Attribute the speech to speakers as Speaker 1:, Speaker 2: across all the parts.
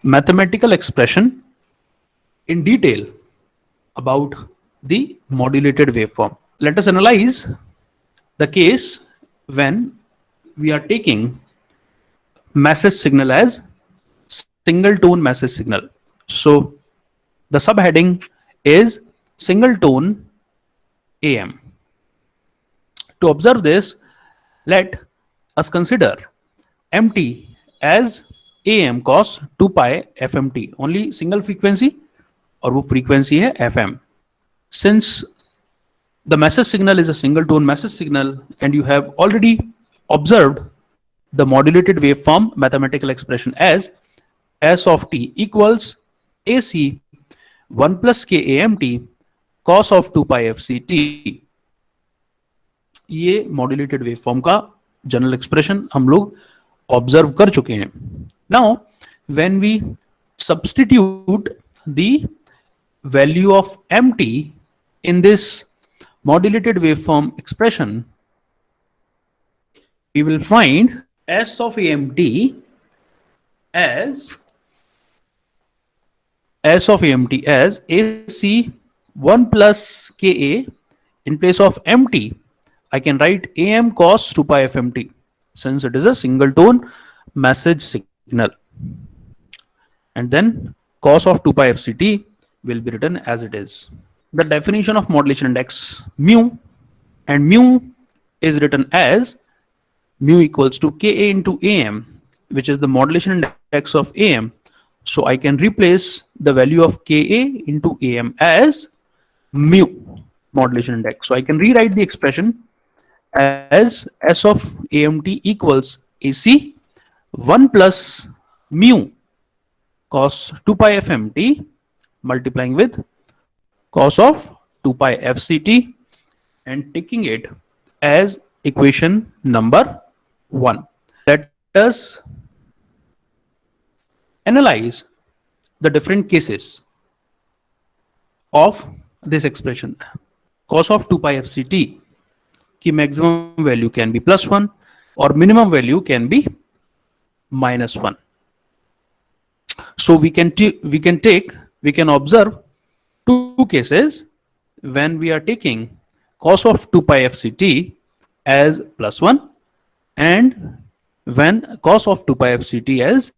Speaker 1: mathematical expression in detail about the modulated waveform. Let us analyze the case when we are taking message signal as single tone message signal. So the subheading is single tone AM. To observe this, let us consider MT as AM cos 2 pi FMT. Only single frequency और वो frequency है FM. Since the message signal is a single tone message signal and you have already observed the modulated waveform mathematical expression as S of t equals AC 1 plus k AMT cos of 2 pi FCT. ये modulated waveform का general expression हम लोग observe कर चुके हैं. Now when we substitute the value of mt in this modulated waveform expression, we will find S of amt as AC 1 plus ka. In place of mt, I can write AM cos 2 pi FMT since it is a single tone message signal. And then cos of 2 pi FCT will be written as it is. The definition of modulation index mu, and mu is written as mu equals to Ka into AM, which is the modulation index of AM. So I can replace the value of Ka into AM as mu modulation index. So I can rewrite the expression as S of AMT equals AC 1 plus mu cos 2 pi FMT multiplying with cos of 2 pi FCT and taking it as equation number 1. Let us analyze the different cases of this expression. Cos of 2 pi FCT की maximum value can be +1 or minimum value can be -1. So we can observe two cases when we are taking cos of 2 pi FCT as +1 and when cos of 2 pi FCT as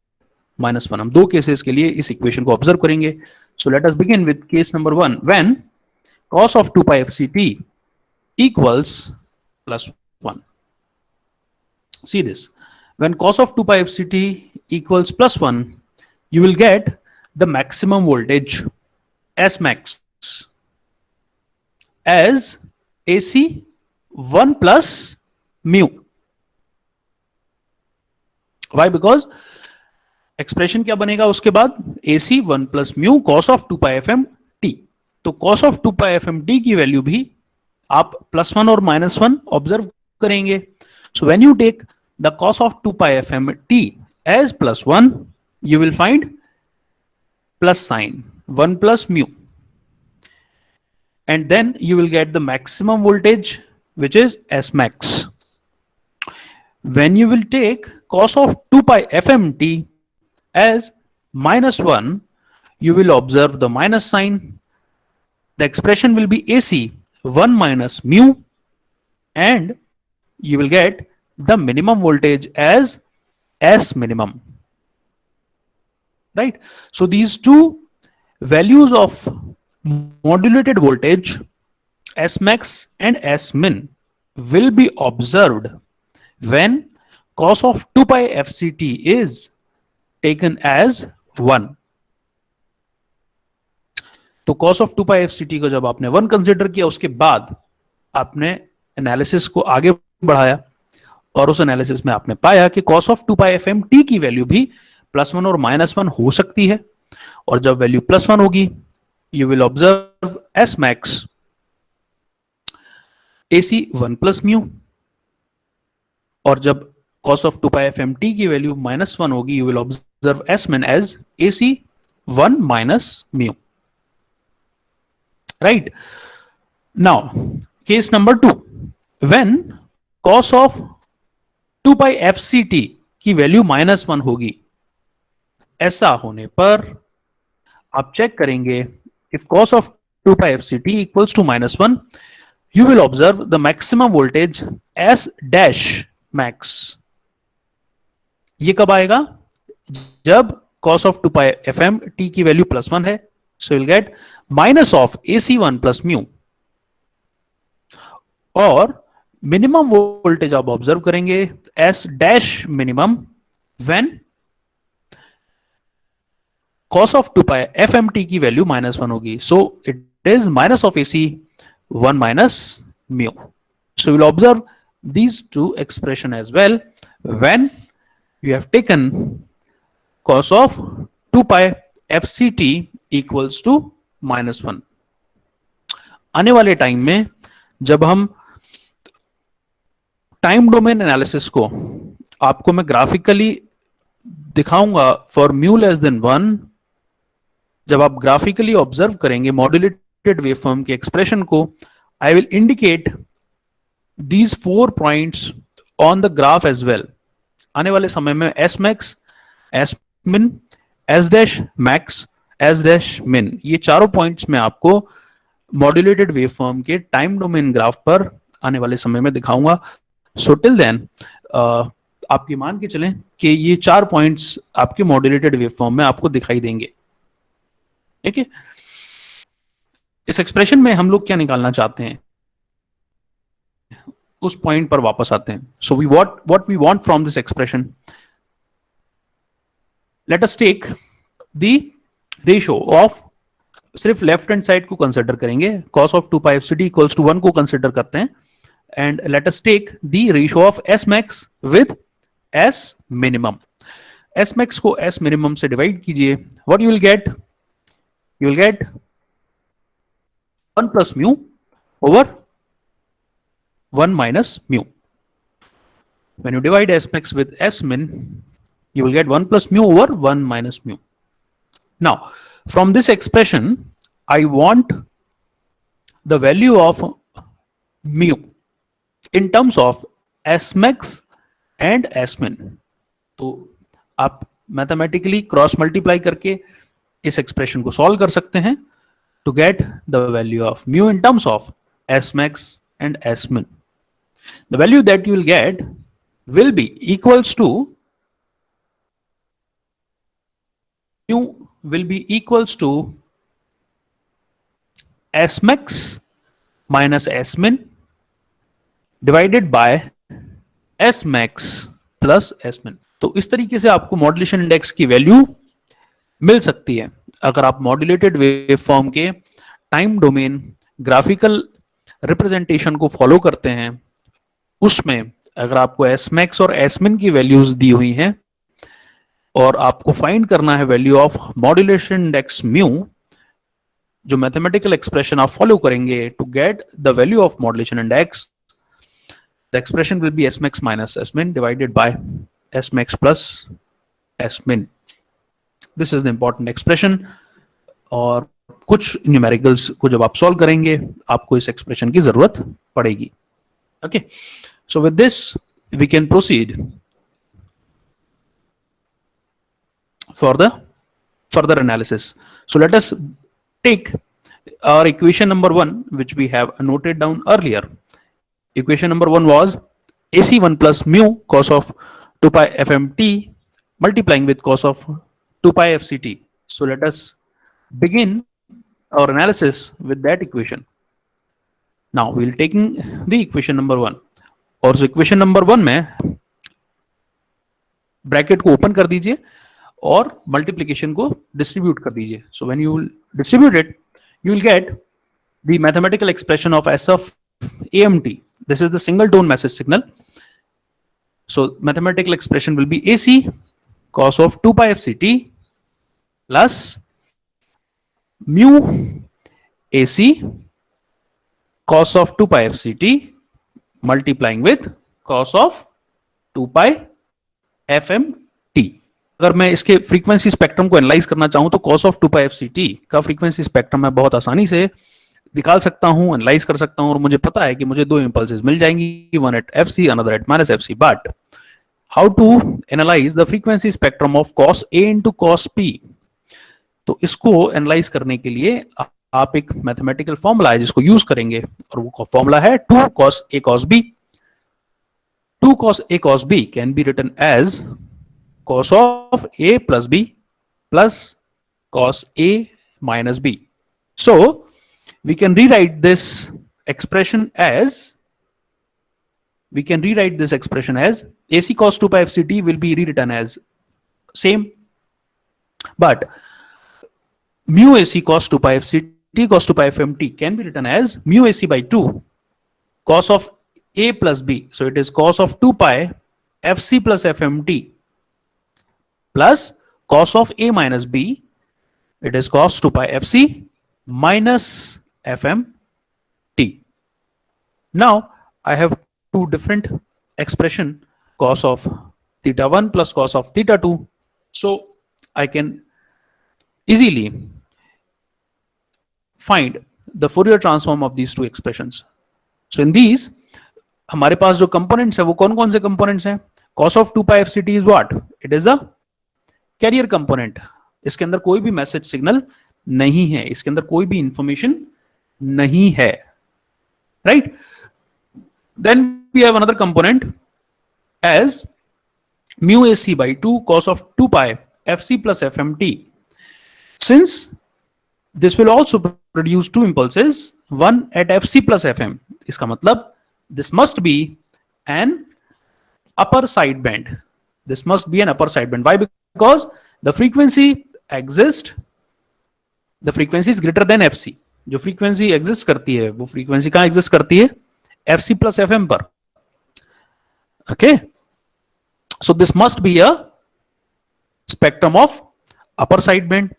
Speaker 1: -1. हम दो cases के लिए इस equation को observe करेंगे. So let us begin with case number 1 when cos of 2 pi FCT equals +1. See this. When cos of 2 pi FCT equals +1, you will get the maximum voltage S max as AC 1 plus mu. Why? Because expression क्या बनेगा उसके बाद AC 1 plus mu cos of 2 pi FMT. तो cos of 2 pi FMT की value भी आप +1 और -1 observe करेंगे. So when you take the cos of 2 pi FMT as +1, you will find plus sign 1 plus mu, and then you will get the maximum voltage which is S max. When you will take cos of 2 pi FMT as -1, you will observe the minus sign. The expression will be AC 1 minus mu, and you will get the minimum voltage as S minimum. Right? So these two values of modulated voltage S max and S min will be observed when cos of 2 pi FCT is taken as 1. तो cos of 2 pi FCT को जब आपने 1 consider किया, उसके बाद आपने analysis को आगे बढ़ाया और उस एनालिसिस में आपने पाया कि cos of 2 pi FMT की वैल्यू भी +1 और -1 हो सकती है. और जब वैल्यू +1 होगी, you will observe S max AC 1 plus mu, और जब cos of 2 pi FMT की वैल्यू -1 होगी, you will observe S min as AC 1 minus mu. Right? Now, case number 2, when cos of 2 pi FCT की value -1 होगी, ऐसा होने पर आप चेक करेंगे, if cos of 2 pi fct equals to -1, you will observe the maximum voltage S dash max. ये कब आएगा? जब cos of 2 pi fm t की वैल्यू +1 है, so you'll get minus of AC1 plus mu. और minimum voltage आप observe करेंगे S dash minimum when cos of 2 pi fmt की वैल्यू -1 होगी, so it is minus of AC1 minus mu. So you will observe these two expression as well when you have taken cos of 2 pi fct equals to -1. आने वाले time में जब हम time domain analysis को आपको मैं graphically दिखाऊंगा for mu less than 1, जब आप ग्राफिकली ऑब्जर्व करेंगे मॉड्यूलेटेड वेवफॉर्म के एक्सप्रेशन को, I will indicate these 4 points on the graph as well. आने वाले समय में S max, S min, S dash max, S dash min, ये चारों पॉइंट्स में आपको मॉड्यूलेटेड वेवफॉर्म के टाइम डोमेन ग्राफ पर आने वाले समय में दिखाऊंगा. सो टिल देन आप ये मान के चलें कि ये 4 पॉइंट्स आपके मॉड्यूलेटेड वेवफॉर्म में आपको दिखाई देंगे. ठीक है, इस एक्सप्रेशन में हम लोग क्या निकालना चाहते हैं, उस पॉइंट पर वापस आते हैं. So we what we want from this expression, let us take the ratio of, सिर्फ लेफ्ट हैंड साइड को कंसिडर करेंगे, cos of 2 pi fct equals to 1 को कंसिडर करते हैं, and let us take the ratio of s max with s minimum. s max को s minimum से divide कीजिए, what you will get, you will get 1 plus mu over 1 minus mu. When you divide S max with S min, you will get 1 plus mu over 1 minus mu. Now, from this expression, I want the value of mu in terms of S max and S min. तो आप mathematically cross multiply करके इस expression को solve कर सकते हैं to get the value of mu in terms of S max and S min. The value that you will get will be equals to, mu will be equals to S max minus S min divided by S max plus S min. तो इस तरीके से आपको modulation index की value मिल सकती है अगर आप मॉड्यूलेटेड वेवफॉर्म के टाइम डोमेन ग्राफिकल रिप्रेजेंटेशन को फॉलो करते हैं. उसमें अगर आपको एस मैक्स और एस मिन की वैल्यूज दी हुई हैं और आपको फाइंड करना है value of modulation index mu, जो मैथमेटिकल एक्सप्रेशन आप फॉलो करेंगे to get the value of modulation index, the expression will be S max minus S min divided by S max plus S min. This is the important expression. और कुछ numericals को जब आप solve करेंगे आपको इस expression की जरूरत पड़ेगी. Okay, so with this we can proceed for the further analysis. So let us take our equation number 1 which we have noted down earlier. Equation number 1 was AC1 plus mu cos of 2 pi fmt multiplying with cos of 2 pi fct. So let us begin our analysis with that equation. Now we will taking the equation number 1, और equation number 1 में bracket को open कर दीजिए और multiplication को distribute कर दीजिए. So when you will distribute it you will get the mathematical expression of S of AMT. This is the single tone message signal. So mathematical expression will be AC cos of 2 pi fct plus mu AC cos of 2 pi fct multiplying with cos of 2 pi fmt. अगर मैं इसके frequency spectrum को analyse करना चाहूं तो cos of 2 pi fct का frequency spectrum मैं बहुत आसानी से निकाल सकता हूं, एनालाइज कर सकता हूं, और मुझे पता है कि मुझे दो इंपल्सेस मिल जाएंगी, one at fc another at minus fc. But how to analyze the frequency spectrum of cos A into cos P. तो इसको एनालाइज करने के लिए आप एक मैथमेटिकल फॉर्मूला है जिसको यूज करेंगे, और वो फॉर्मूला है 2 cos A cos B। 2 cos A cos B can be written as cos of A plus B plus cos A minus B. So we can rewrite this expression as AC cos 2 pi f c t will be rewritten as same, but mu AC cos 2 pi f c t cos 2 pi f m t can be written as mu AC by 2 cos of A plus B. So it is cos of 2 pi f c plus f m t plus cos of A minus B. It is cos 2 pi f c minus f m t. Now I have two different expression, cos of theta 1 plus cos of theta 2. So I can easily find the Fourier transform of these two expressions. So in these हमारे पास जो components है वो कौन कौन से components हैं? cos of 2 pi f c t is what? It is a carrier component. इसके अंदर कोई भी मैसेज सिग्नल नहीं है, इसके अंदर कोई भी इंफॉर्मेशन नहीं है, right? Then we have another component as mu AC by 2 cos of 2 pi fc plus fmt. Since this will also produce two impulses, one at fc plus fm, इसका मतलब this must be an upper sideband. This must be an upper sideband. Why? Because the frequency is greater than fc. जो frequency exist करती है वो frequency कहां exist करती है? fc plus fm पर। Okay, so this must be a spectrum of upper sideband,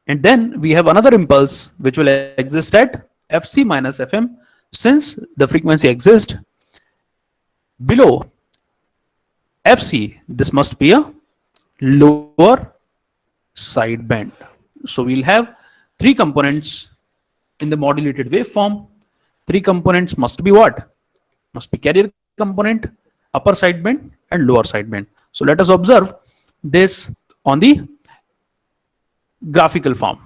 Speaker 1: and then we have another impulse which will exist at fc minus fm. Since the frequency exists below fc, this must be a lower sideband. So we'll have three components in the modulated waveform. Three components must be what? Must be carrier component, upper sideband and lower sideband. So let us observe this on the graphical form.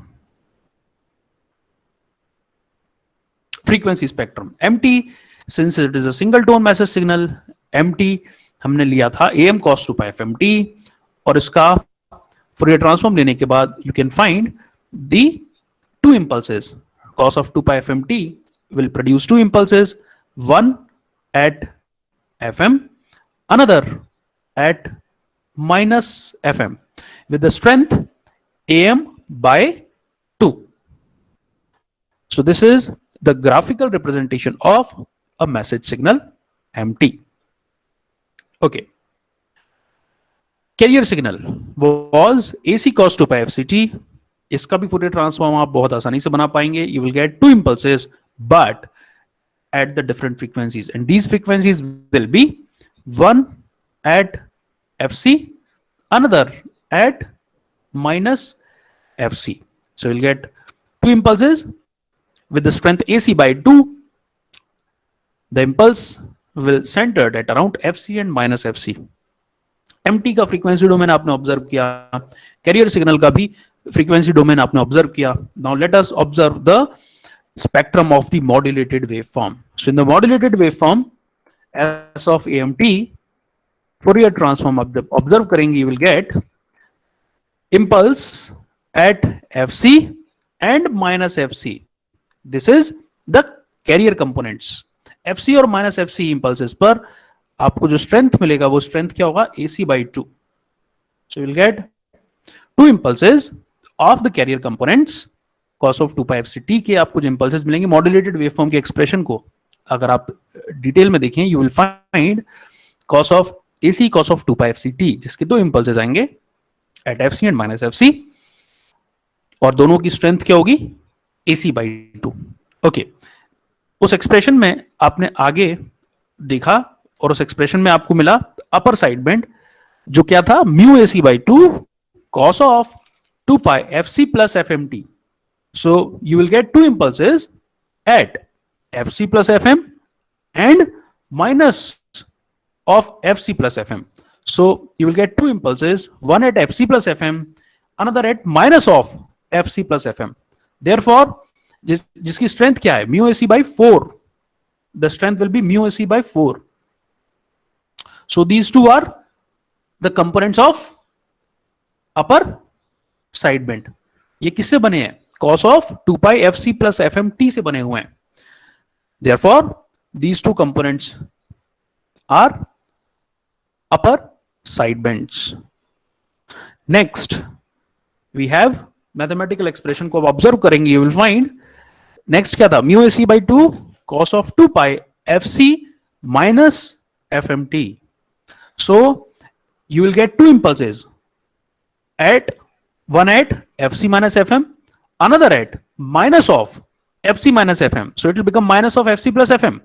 Speaker 1: Frequency spectrum MT, since it is a single tone message signal, MT हमने लिया था AM cos 2 pi FMT, और इसका Fourier transform लेने के बाद you can find the two impulses. Cos of 2 pi FMT will produce two impulses, one at FM, another at minus FM, with the strength AM by 2. So this is the graphical representation of a message signal MT. Okay. Carrier signal was AC cos 2 pi FCT. इसका भी Fourier transform आप बहुत आसानी से बना पाएंगे. You will get two impulses, but at the different frequencies, and these frequencies will be one at FC, another at minus FC. So you'll get two impulses with the strength AC by 2. The impulse will centered at around FC and minus FC. MT का frequency domain आपने observe किया, carrier signal का भी frequency domain आपने observe किया. Now let us observe the spectrum of the modulated waveform. So in the modulated waveform, S of AMT, Fourier transform observe करेंगे, you will get impulse at FC and minus FC. This is the carrier components. FC और minus FC impulses पर आपको जो strength मिलेगा वो strength क्या होगा? AC by 2. So you will get two impulses of the carrier components. cos of 2 pi fct के आपको जो impulses मिलेंगे modulated waveform के expression को अगर आप डिटेल में देखें, you will find cos of AC cos of 2 pi fct जिसके दो impulses आएंगे at fc and minus fc, और दोनों की strength क्या होगी? AC by 2. ओके, उस एक्सप्रेशन में आपने आगे देखा और उस एक्सप्रेशन में आपको मिला अपर साइड बैंड जो क्या था? Mu AC by 2 cos of 2 pi fc plus fmt. So you will get two impulses at fc plus fm and minus of fc plus fm. So you will get two impulses, one at fc plus fm, another at minus of fc plus fm. Therefore जिसकी strength क्या है, mu ac by 4, the strength will be mu ac by 4. So these two are the components of upper side bend. ये किससे बने हैं, cos of 2 pi fc plus fmt से बने हुए हैं. Therefore these two components are upper side bends. Next we have mathematical expression को आप observe करेंगे, you will find next क्या था, mu ac by 2 cos of 2 pi fc minus fmt. So you will get two impulses, at one at fc minus fm, another at minus of fc minus fm. So it will become minus of fc plus fm.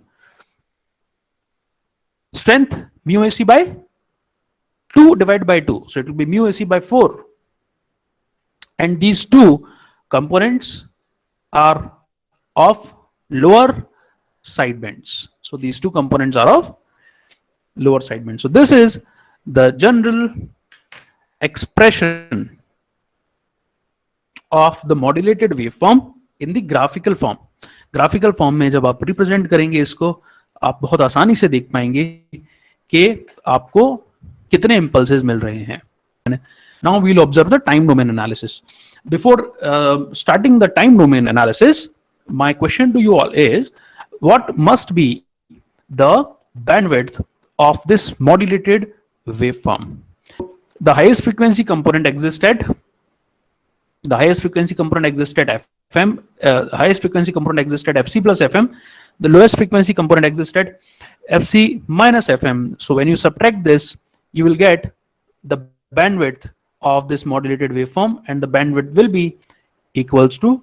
Speaker 1: Strength mu ac by 2 divided by 2, so it will be mu ac by 4. And these two components are of lower side bends. So these two components are of lower side bends. So this is the general expression of the modulated waveform in the graphical form. Graphical form में जब आप represent करेंगे इसको, आप बहुत आसानी से देख पाएंगे कि आपको कितने impulses मिल रहे हैं. Now we will observe the time domain analysis. Before starting the time domain analysis, my question to you all is, what must be the bandwidth of this modulated waveform? The highest frequency component exists at fm, highest frequency component exists at fc plus fm, the lowest frequency component exists at fc minus fm. So when you subtract this, you will get the bandwidth of this modulated waveform, and the bandwidth will be equals to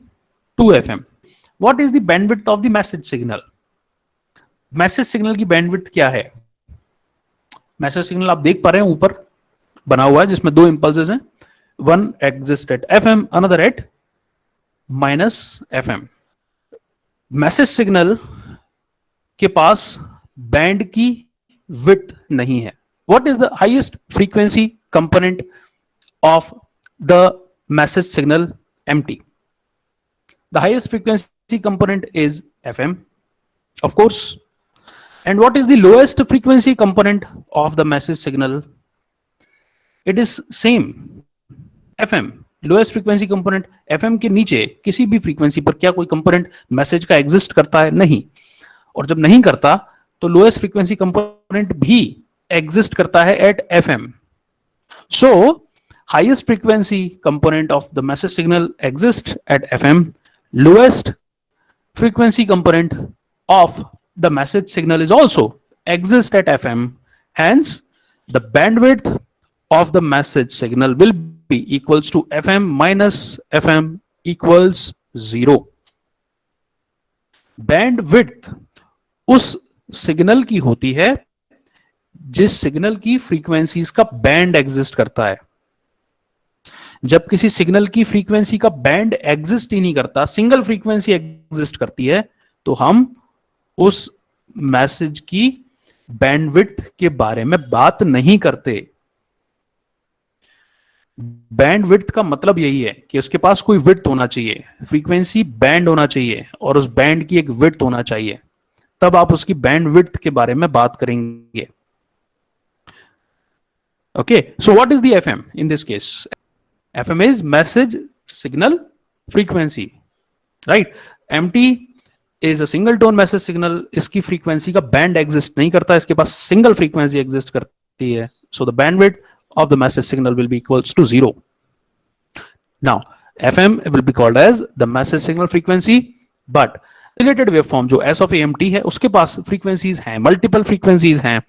Speaker 1: 2fm. What is the bandwidth of the message signal? Message signal की bandwidth क्या है? Message signal आप देख पा रहे हैं ऊपर बना हुआ है जिसमें दो इंपल्सेस हैं, one exist at fm, another at minus fm. Message signal के पास बैंड की विड्थ नहीं है. What is the highest frequency component of the message signal mt? The highest frequency component is fm, of course. And what is the lowest frequency component of the message signal? It is same, fm. Lowest frequency component fm के नीचे किसी भी frequency पर क्या कोई component message का exist करता है? नहीं. और जब नहीं करता तो लोएस्ट फ्रीक्वेंसी कंपोनेंट भी एग्जिस्ट करता है eight fm. So highest frequency component of the message signal exists at fm, lowest frequency component of the message signal is also exist at fm, hence the bandwidth of the message signal will be equals to fm minus fm equals 0. bandwidth उस signal की होती है जिस signal की frequencies का band exist करता है. जब किसी सिग्नल की फ्रीक्वेंसी का बैंड एग्जिस्ट ही नहीं करता, सिंगल फ्रीक्वेंसी एग्जिस्ट करती है, तो हम उस मैसेज की बैंडविड्थ के बारे में बात नहीं करते. बैंडविड्थ का मतलब यही है कि उसके पास कोई विड्थ होना चाहिए, फ्रीक्वेंसी बैंड होना चाहिए और उस बैंड की एक विड्थ होना चाहिए, तब आप उसकी बैंडविड्थ के बारे में बात करेंगे. Okay, so what is the FM in this case? FM is message signal frequency, right? MT is a single tone message signal. इसकी frequency का band exist नहीं करता, इसके पास single frequency exist करती है. So the bandwidth of the message signal will be equals to 0. Now FM will be called as the message signal frequency, but related waveform जो S of AMT है उसके पास frequencies हैं, multiple frequencies हैं,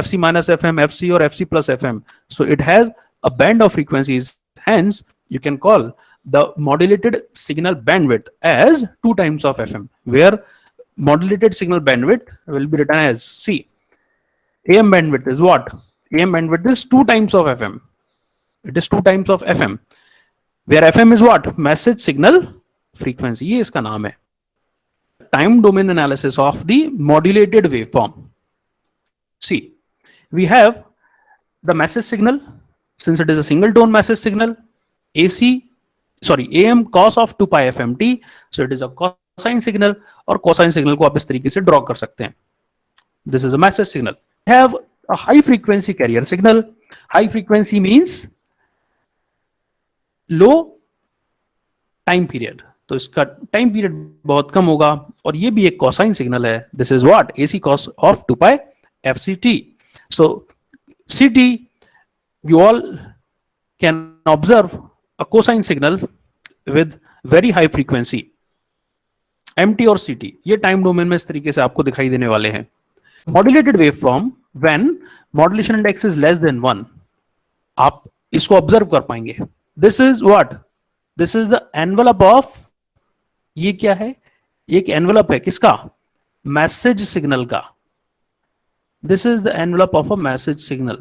Speaker 1: FC minus FM, FC और FC plus FM. So it has a band of frequencies. Hence, you can call the modulated signal bandwidth as 2 times of FM, where modulated signal bandwidth will be written as, see, AM bandwidth is what? AM bandwidth is 2 times of FM. It is 2 times of FM, where FM is what? Message signal frequency. ये इसका नाम है. Time domain analysis of the modulated waveform. See, we have the message signal, since it is a single tone message signal, AM cos of 2 pi fmt, so it is a cosine signal, और cosine signal को आप इस तरीके से draw कर सकते हैं. This is a message signal. We have a high frequency carrier signal. High frequency means low time period. तो इसका टाइम पीरियड बहुत कम होगा, और ये भी एक cosine signal है. This is what? AC cos of 2 pi fct. So CT, you all can observe a cosine signal with very high frequency. MT और CT ये टाइम डोमेन में इस तरीके से आपको दिखाई देने वाले हैं. Modulated waveform when modulation index is less than 1, आप इसको ऑब्जर्व कर पाएंगे. This is what? This is the envelope of, ये क्या है? एक एनवेलप है किसका? मैसेज सिग्नल का. This is the envelope of a message signal.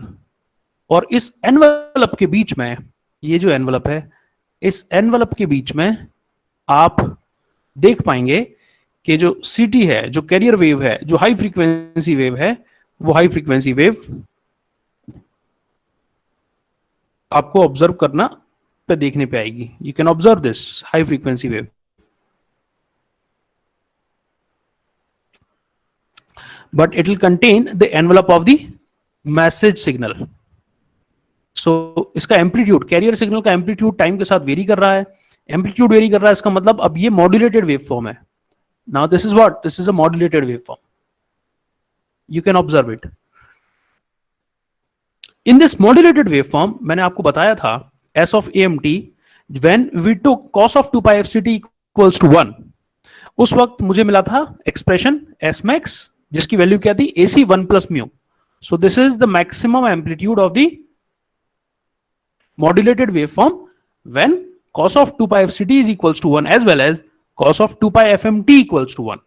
Speaker 1: और इस एनवेलप के बीच में, ये जो एनवेलप है, इस एनवेलप के बीच में आप देख पाएंगे कि जो सीटी है, जो कैरियर वेव है, जो हाई फ्रीक्वेंसी वेव है, वो हाई फ्रीक्वेंसी वेव आपको ऑब्जर्व करना पे देखने पे आएगी. You can observe this high frequency wave. But it will contain the envelope of the message signal. So इसका एम्पलीट्यूड, कैरियर सिग्नल का एम्पलीट्यूड टाइम के साथ वेरी कर रहा है. एम्पलीट्यूड वेरी कर रहा है, इसका मतलब अब ये मॉड्यूलेटेड वेव फॉर्म है. Now this is what? This is a modulated wave form. You can observe it. In this modulated wave form मैंने आपको बताया था S of AMT when we took cos of 2 pi fct equals to 1, उस वक्त मुझे मिला था expression S max जिसकी वैल्यू क्या थी? AC 1 plus mu. So this is the maximum amplitude of the modulated waveform when cos of 2 pi fct is equals to 1 as well as cos of 2 pi fmt equals to 1.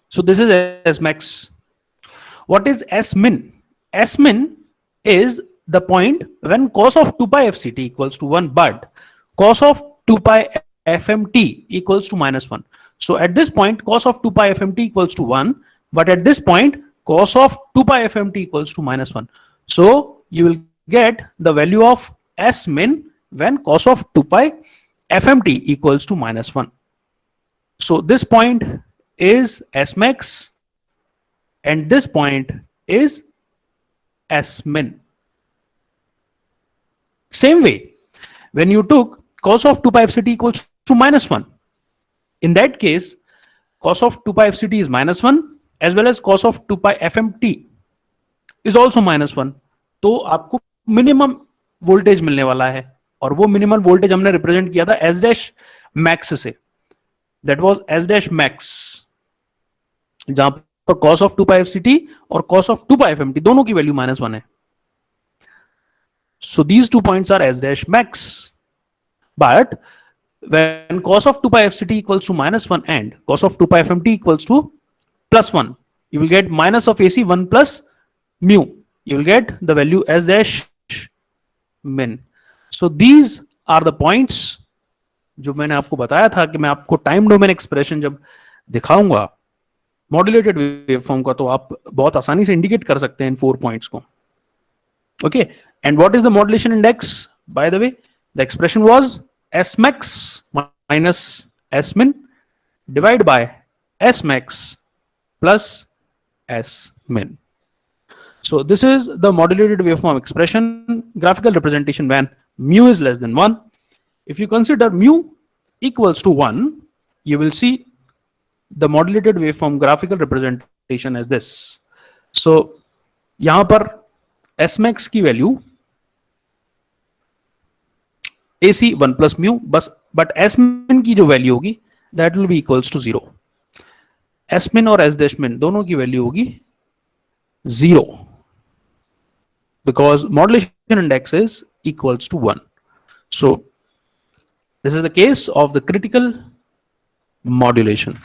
Speaker 1: So this is S max. What is S min? S min is the point when cos of 2 pi fct equals to 1 but cos of 2 pi fmt equals to -1. So at this point cos of 2 pi fmt equals to 1, but at this point cos of 2 pi fmt equals to -1. So you will get the value of S min when cos of 2 pi fmt equals to -1. So this point is S max and this point is S min. Same way, when you took cos of 2 pi fct equals to -1, in that case cos of 2 pi fct is -1 as well as cos of 2 pi fmt is also -1. तो आपको minimum voltage मिलने वाला है, और वो minimum voltage हमने represent किया था S डैश मैक्स से. That was S dash max, जहां पर cos of 2 pi fct और cos of 2 pi fmt दोनों की वैल्यू -1 है. So these 2 points are S dash max. But when cos of 2 pi fct equals to -1 and cos of 2 pi fmt equals to +1, you will get minus of AC 1 plus mu. You will get the value S dash min. So these are the points जो मैंने आपको बताया था कि मैं आपको time domain expression जब दिखाऊंगा मॉड्यूलेटेड वेवफॉर्म का, तो आप बहुत आसानी से इंडिकेट कर सकते हैं इन 4 पॉइंट्स को. Okay, and what is the modulation index? By the way, the expression was S max minus S min divided by S max plus S min. So this is the modulated waveform expression, graphical representation when mu is less than 1. If you consider mu equals to 1, you will see the modulated waveform graphical representation as this. So यहां पर S max की value AC 1 plus mu बस, but S min की जो value होगी that will be equals to 0. S min और S dash min दोनों की वैल्यू होगी 0 because modulation index is equals to 1. So this is the case of the critical modulation.